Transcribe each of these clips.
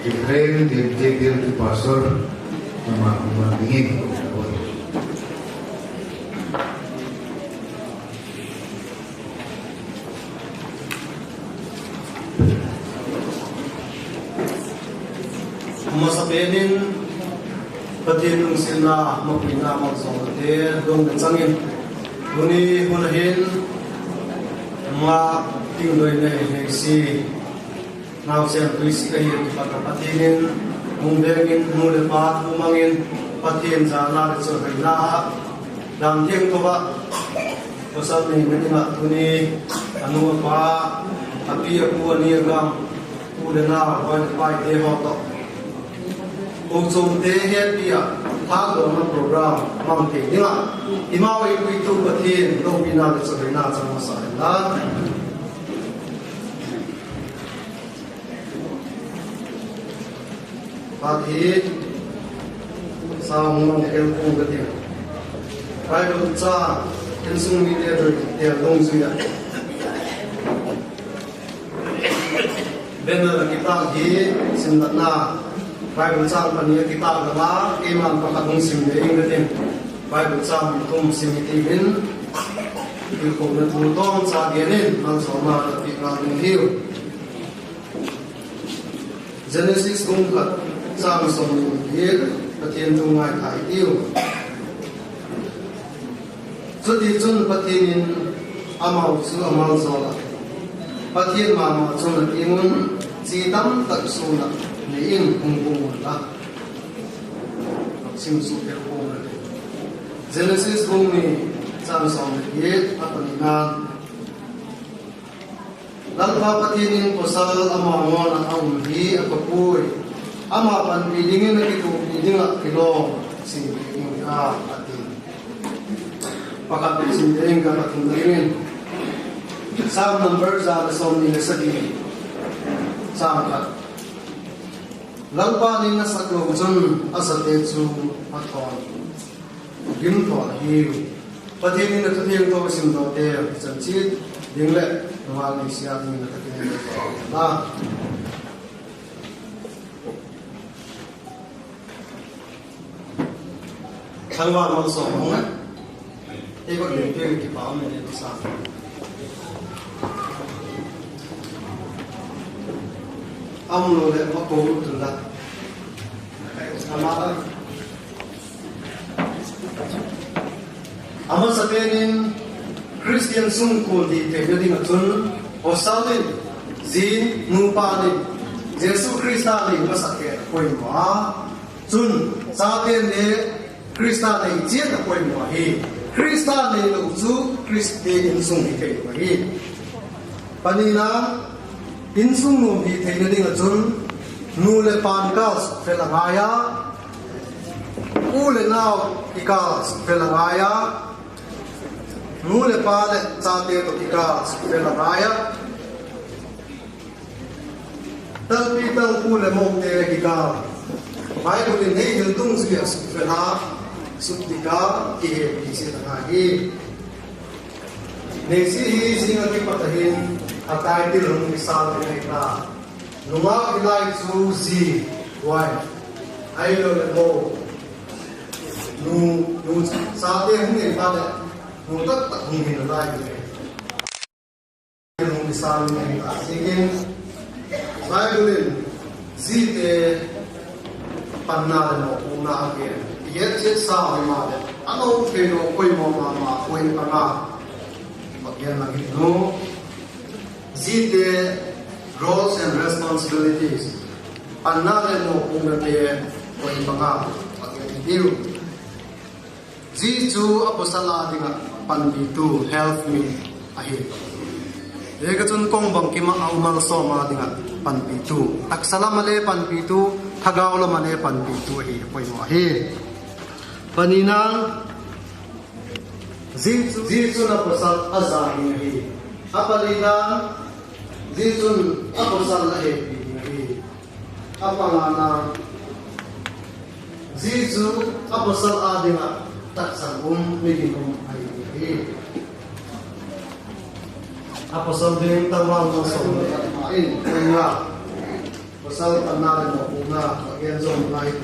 Israel di pastor memandingin. Masabenin patinung sila mapina magsongate dong ngangin huni hunahin ma tingloy na si now sen tuisi kayo patapatinin mungdengin mulepat umangin patin sa lahat sa kailangan dan tiang to ba pasal ni medina huni anu pa api aku ni agam udana wan pai de ho Ujung tehet dia, thang dalam program mampu dia. Imau itu batin, dong bina sebenarnya sama saya. Batin, sama orang elpung batin. Rai berbicara, insung media dia dong sudah. Benar kita di sendana. Bible sang pania kita adalah iman pakatong simde ingatin Bible sang tum simitivin ilkong natutong sa genin ang soma at ikaling hiyo Genesis kungkat sang somong hir patien tungay kay hiyo so di chun patinin amaw su amaw zola patien mama chun at ingun sitam tak sunak Niing kung lah, simsupir kung Genesis kung ni sang ye apa ninan. Lalpapatinin pasal amangon ang umhi akapoy. Ama panpilingin na ito piling at kilo sinipin ka atin. Pagkapisindahin ka patundalingin. Sa number sa rason nila sa gili. Sa akat. Lalpa ni na sa globson asate su aton gim to hiu pati ni na tutiyang to sim do te sanchit dingle nawal ni siya ni na tutiyang na Kalwa mo so mo e ko ni te ki pa mo ni sa Amlo le mapo tunda amara ama sabenin Christian sungkul di tegadi ngatun osalin zin nupalin Yesu Kristali masake koi ma chun saben le Kristali jen koi ma hi Kristali lu chu Christian sung hi hi panina Insung nung hi thayna ding achun nule pan kas felangaya ule naw ikas felangaya nule pale chate to ikas felangaya talpi tal ule mokte hika mai ule nei hiltung sias fela sutika ihe bisi tangahi nesi hi singati patahin Atai di lung misal ni na, lunga ilai su zi, why? Ayo lebo, nu saate huni pada, nu tak huni nalai ni. Lung misal ni na, sige, saya boleh zi te panna no una age, ye cek sa ni made, ano keno koi mama koi pana, bagian lagi no. Zite roles and responsibilities. Panare mo kung nate o ibanga pag-ibig. Zitu apostala dinga panbitu help me ahi. Ekatun kong bang kima aumal soma dinga panbitu. Taksala male panbitu, tagawla male panbitu ahi poy mo ahi. Paninang zitu na pasal azahi ahi. Apalina Zizun apasal lahi apalana Zizu apasal adinga taksangum migingum ayi apasal din tawang masong main kaya pasal tanah dan makuna bagian zon lain.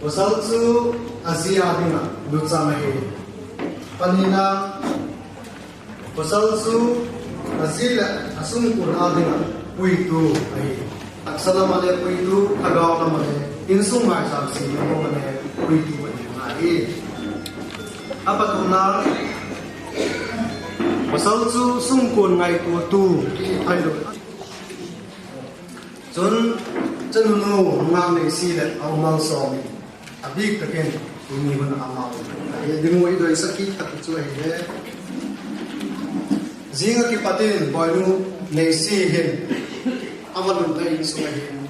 Pasal tu Asia dina lusa mahi. Panina pasal tu Asia asum kurna dina puitu mahi. Aksala male puitu kagaw na male insung mai samsi mo male puitu mahi. Apa tu na pasal tu sungkun ngai tu ai lo. Chun chanu ngang nei si le au mang so mi abik taken ni hun amau ye dingo i doi saki tak chu he le zinga ki patin boilu nei si hen amalun dai su hen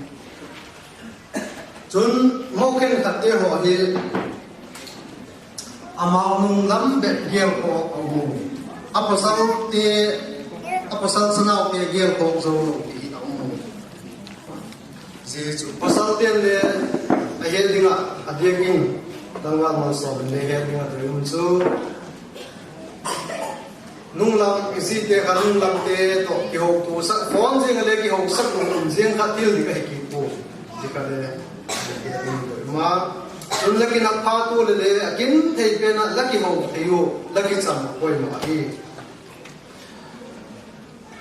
chun moken khatte ho hi amau nung lam be gel ko au apasal sanau te gel ko zo no Jesu pasal tian le ahel dinga adieking tangwal man so le ahel dinga drum chu nung lam isi te kanung lam te to ki ho tu sa phone jing le ki ho sak nung jing kha til di ka ki po di ka le ma un la ki na pha tu le akin thei pe na la ki ho theu la ki cham koi ma hi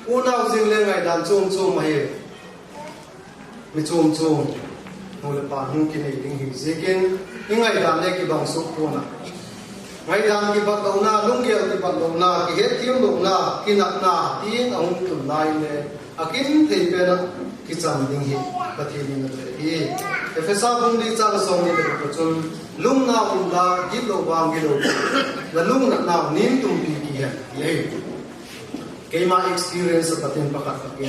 unau jing le ngai dan chung chung ma hi mi chum chum no le pa nu ki nei ding hi zekin ingai dan le ki bang su ko na ngai dan ki ba ko na lung ki ki ba ko na ki he tiam lo na ki nak na tin ong tu lai le akin thei pe na ki cham ding hi pa thi ni na le hi e fe sa bung di cha so ni de ko chun lung na um la ki lo bang ki lo la lung na nin tum pi ki he le ke ma experience patin pa ka ki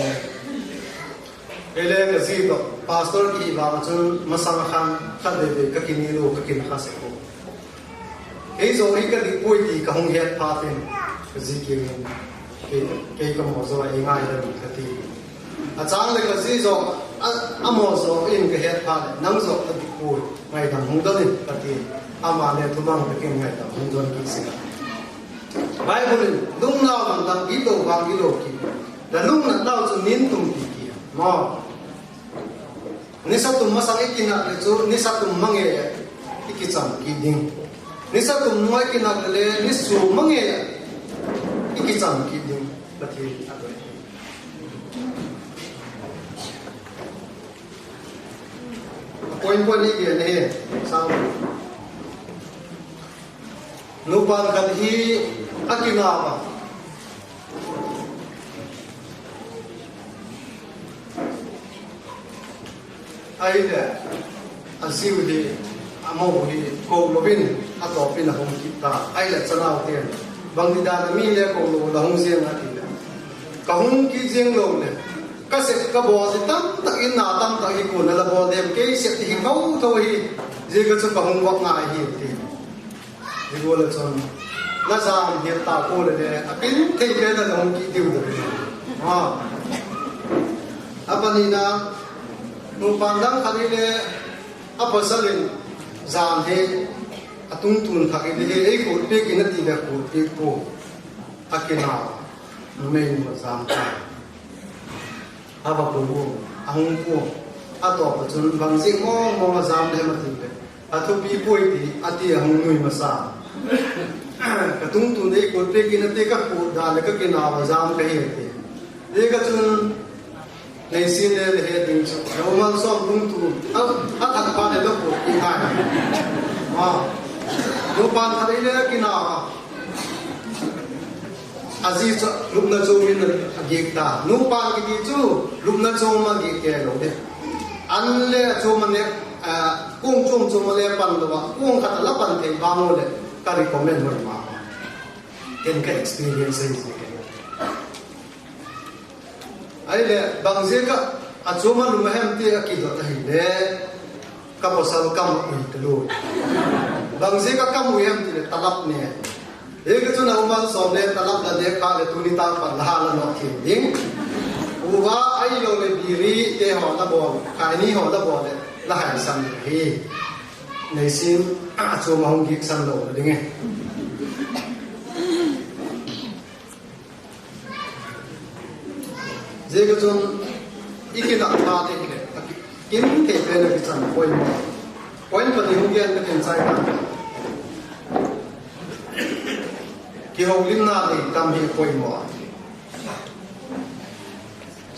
ele kasi to pastor ki ba chun masang khan khade de ka kini ro ka kin khase ko ei zo ri ka di poi ti ka hong het pa ten kasi ki ke ka mo zo ai ngai da ka ti a chang le kasi zo a mo zo in ka het pa nang zo ka di poi ngai da hong da ni ka ti ama le tu bang ka kin ngai da hong don ki si Bible lung nao man dang ki to bang ki lo ki da lung na nao chu nin tum ti mo nisatum masang ikina lechu nisatum mange ikicham kiding nisatum noi kina le nisu mange ikicham kiding pathi adoi point ni ge ne sang nupan kan hi akina ba ai le asiu di amo hi ko lovin ato pin hom kita ai le chanao ten bang di da mi le ko lo da hong siang ati le ka hong ki jing lo le ka se ka bo di tam tak in na tam tak hi ko na la bo dem ke se ti kau to hi je ka chu ka hong wak nga hi ti di go le chon na sa hi ta ko le apin thei pe da hong ki diu da ha apani na nung pandang kanile apasalin zam he atung tun thakile he ei ko pe ki na ti da ko pe ko akina numen ma zam ta aba ko ahung ko ato pa chun bang sing mo ma zam le ma ti le athu pi poi ti ati ahung nui ma sa atung tun ei ko pe ki na te ka ko da le ka ki na ma zam ka he te de ka chun nei sin le he ding chu roman som bung tu a thak pa le lo ko ki ha ma do pan thai le ki na azi chu lupna chu min ge ta nu pan ki ti chu lupna chu ma ge ke lo de an le chu ma ne kung chung chu ma le pan lo wa kung khat la pan the ba mo le ka recommend ho ma ten ka experience ni ke ai le bang je ka achoma lu ma hem te ki do ta hi le ka posal kam ui te lo bang je ka kam ui hem te talap ne e ka chu na umal so ne talap da de ka le tu ni ta pa la la no ki ding u wa ai lo le bi ri te ho la bo ka ni ho la bo le la hai sam hi nei sin achoma hong gi san lo de nge je ka chun ikina ta te le kim te pe le ki chan poi mo poi pa ni hu gen ka tin sai na ki ho lim na le tam hi poi mo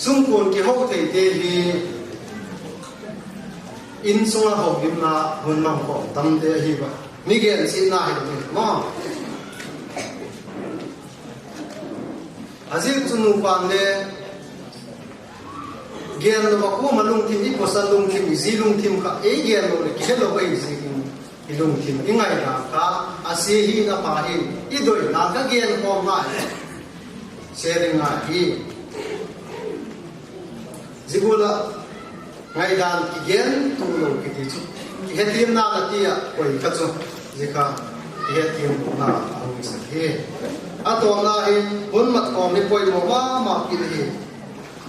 sung kun ki ho te te hi in sung ho lim na hun mang ko tam te hi ba mi gen si na hi mo azil sunu pan le gen lo ko malung tim i posan lung tim i zilung tim ka e gen lo le ki hello bai zilung i lung tim i ngai na ka ase hi na pa hi i doi na ka gen ko ma sharing a hi zigula ngai dan ki gen tu lo ki ti chu ki he tim na ti a koi ka chu zika ki he tim na ang sa he a to na hi bun mat ko ni poi mo ma ki hi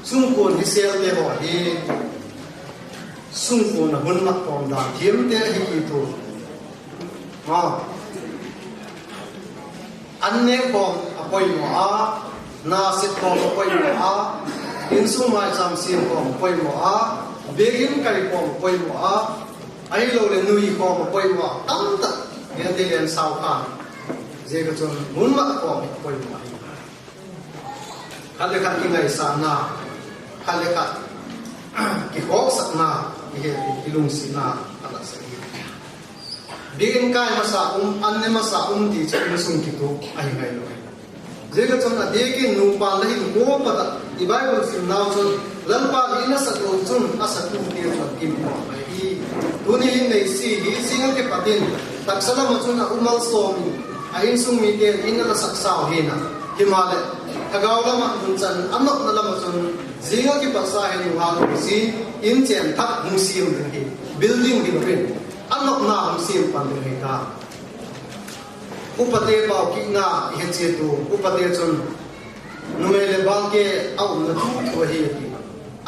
sung kun hi sel te ho hi sung kun hun mat ko da thiam te hi ki tu ma an ne ko a poi mo a na se ko poi mo a in sung mai cham sim ko poi mo a begin kai ko poi mo a ai lo le nui ko poi mo tam ta ge de len sau ka je ka chon mun ma ko poi mo khale khat ki ngai sa na khale khat ki hok sak na he ki lung si na ala sa hi begin kai masa an ne masa ti chen sung ki tu ai ngai lo je ka chon a de ki nu pa la hi ko pa ta i bible sim now chon lan pa ni na sa to chun asa tu ti chon kim mo ai hi tu ni hin nei si hi singal ke patin tak sala ma chun a umal som a in sung mi te in na sak sao he na himale thagaw lama hun chan anok na lama chun zinga ki pasa he ni wa ko si in chen thak hung sim ding hi building din rin anok na hung sim pan ding hi ka upate ba ki na he che tu upate chun numele bang ke au na tu to hi ki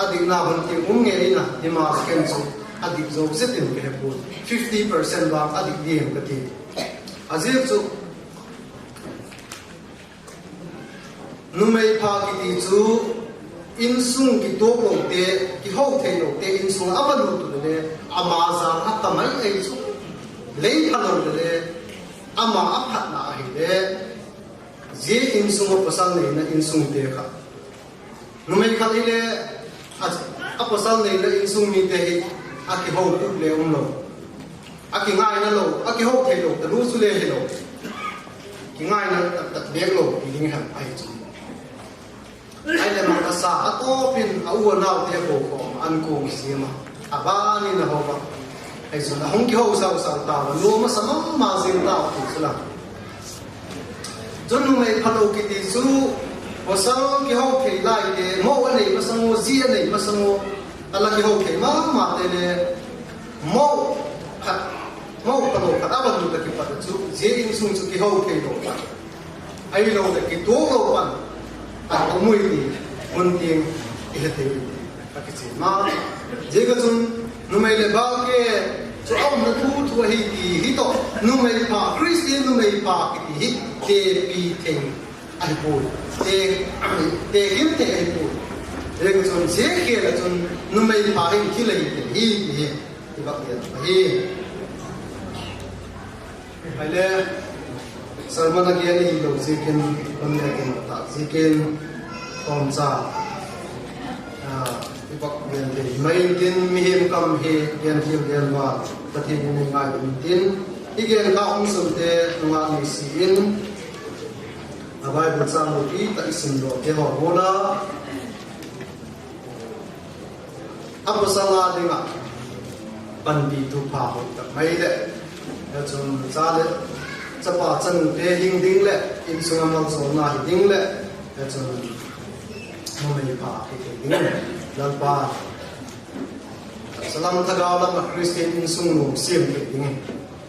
adik na hun ki nge ina hima ken chu adik zo setin ke pu 50% ba adik diem ka ti azir chu numei pha ki ti chu in sung ki to lo te ki ho the lo te in sung avalu tu le ama za hatta mai ei chu lei phalo le ama aphat na hi le je in sung pasal nei na in sung te kha numei kha le apasal nei na in sung mi te hi aki ho tu le lo aki ngai na lo aki ho the lo ta ru su le he lo ki ngai na ta de lo ki ding ha ai chu ai le ma sa ato pin au na te ko ko an ko si ma abani na ho ba ai so na hong ki ho sa ta lo ma sa ma zin na tu sala jonu mai phalo ki ti su o sa ki ho ke lai de mo wa nei ma sang o ji nei ma sang o ala ki ho ke ma te le mo khat mo phalo khat ba du ta ki pa chu je in sung chu ki ho ke lo ai lo de ki to lo pan a ko mui ti mun ting e te ka ki chi ma je ga chun nu mai le ba ke chu au na thu thu hi ti hi to nu mai pa christian nu mai pa ki ti hi te pi te ai po te him te ai po je ga chun je ke la chun nu mai pa hi ki le hi hi ti ba ke hi ai le sarmana ke ni lo zikin pamya ke ta zikin tomsa ibak gen de mai tin mi hem kam he gen hiu gen wa pathin ni ngai tin igen ka ong sum te nga ni si in abai bu sang lo ti ta isim do te ho bona apasala dinga pandi tu pa ho ta mai de ya chum cha le chapa chân te hing ding le in sunga mal so na hi ding le ya chun mo me pa ki ding lan pa salam thaga la christian in sung no sim ki ding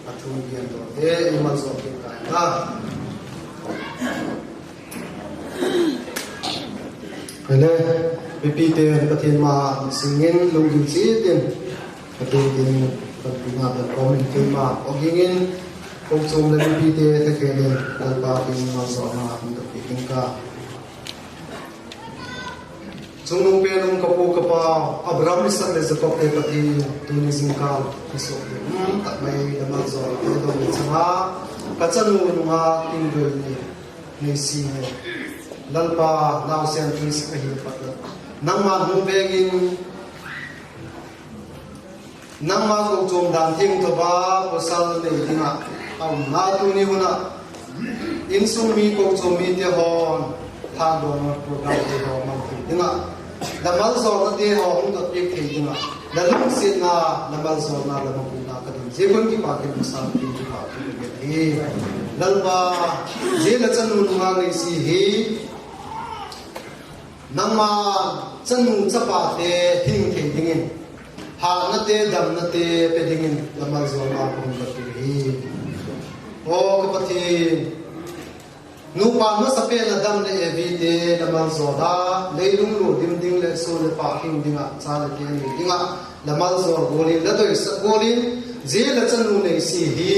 a thu bien to te in mal so ki ka ha hele pp te pathin ma singin lungin chi tin pathin din pathinga da comment ki ma ogingin kung sung na pite te kene dalpa king maso na ito piting ka chung nung pe nung kapu kapa Abraham isak le zakop te pati tuni singkal isok te tak mai damal zo te do ni changa kachanu nunga tingdol ni si he lalpa naw sen tris ka hi pat nang ma hung begin nang ma ko chom dan thing to ba posal ne dinga au na tu ni huna in sung mi ko chom mi te hon tha do ma program te ho ma dinga damal zo na te ho hung to ek thei dinga dalung sin na damal zo na la ma pu na ka din jebon ki pa ke musal ki pa ki ge thi lalba je la chan nu nga ngai si he nang ma chan nu cha pa te hing thei dingin ha na te dam na te pe dingin damal zo na pu ka ti hi o ka pa thi nu pa no sa pe la dam le evi te damal zo da leilung lu dim ding le so le pa hing dinga cha le ke ni dinga damal zo golin la doi sa golin je la chan nu nei si hi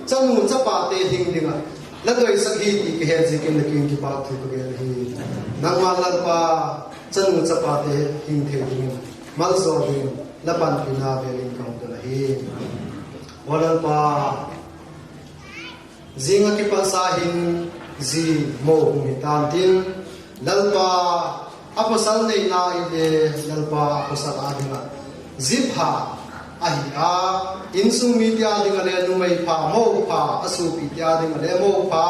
chan nu cha pa te hing dinga la doi sa hi ti ke he je ke le king ki pa thu ke hi nang ma la pa chan nu cha pa te hing the ding mal zo ding la pan pina be ling kaung da hi wala pa zinga ki pa sa hin zi mo mi tan tin lalpa aposal nei na ile lalpa aposal adinga zipha ahi a insung media dinga le nu mai pha mo pha asu pi tia dinga le mo pha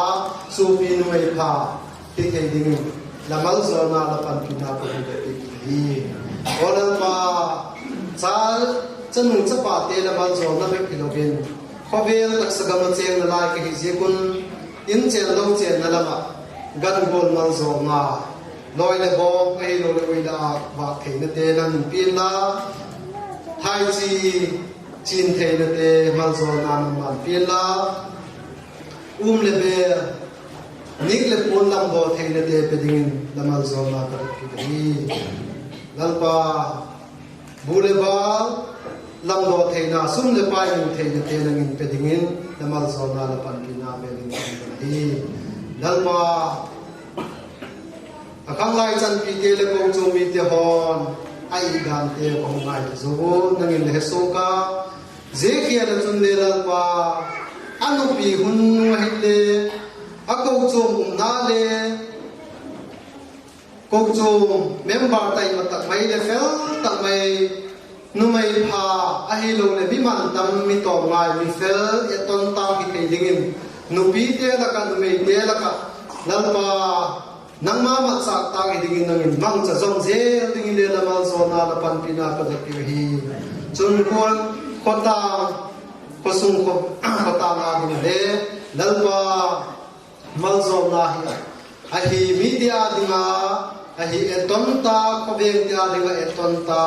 su pi nu mai pha ti thei ding lamal zo na la pan pina ko de ti olal pa chal chanu chapa te lamal zo na be kilogen khovel tak sagam cheng na lai ke hi je kun in chen lo chen na lama gan gol mal zo nga loi le bo ei lo le wi da ba thei na te nan pin la thai chi chin thei na te mal zo na man pin la le be nik le pon lam bo thei na te pe ding la mal zo na ka ki ni lalpa bule ba lam do thei na sum le pai ni thei na te na ngin pe ding la mal zo na la pan ki na be ding hi lalpa akang lai chan pi ke le ko chu mi te hon ai gan te ko ngai zo nangin le so ka je khia na chun le lalpa anu pi hun hi le ako chu na le ko chu member tai ma tak mai le fel tak mai nu mai pha a hi lo le bi man tam mi to ngai mi fel e ton ta ki te dingin nu pi te la ka nu mei te la ka lalpa nang ma ma sa ta ki dingin nangin mang cha zong je dingin le la mal zo na la pan pina ka da ki hi chun ko ta ko sung ko ta na ding le lalpa mal zo na hi a hi media dinga a hi eton ta ko ve dia dinga eton ta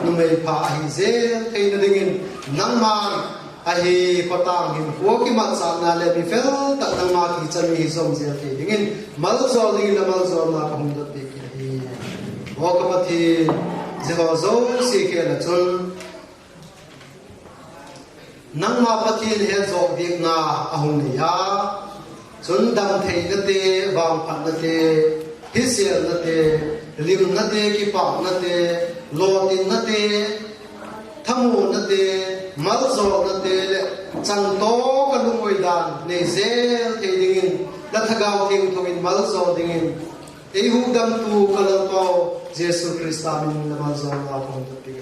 nu mei pha a hi je thei na dingin nang ma a hi patang hin ko ki ma sa na le bi fel ta nang ma ki chan mi zong je thei dingin mal zo ding la mal zo na ka hum da te ki hi ho ka ma thi je ho zo si ke la chun nang ma pathin he zo dik na a hum ni ya chun dam thei na te wang phat na te hisiel na te lim na te ki pa na te lotin na te thamu na te mal zo na te chang to ka lungoi dan ne zel te dingin la thagaw thing thoin mal zo dingin ei hu dam tu kalal to Jesus Christ amin na mal zo na thong te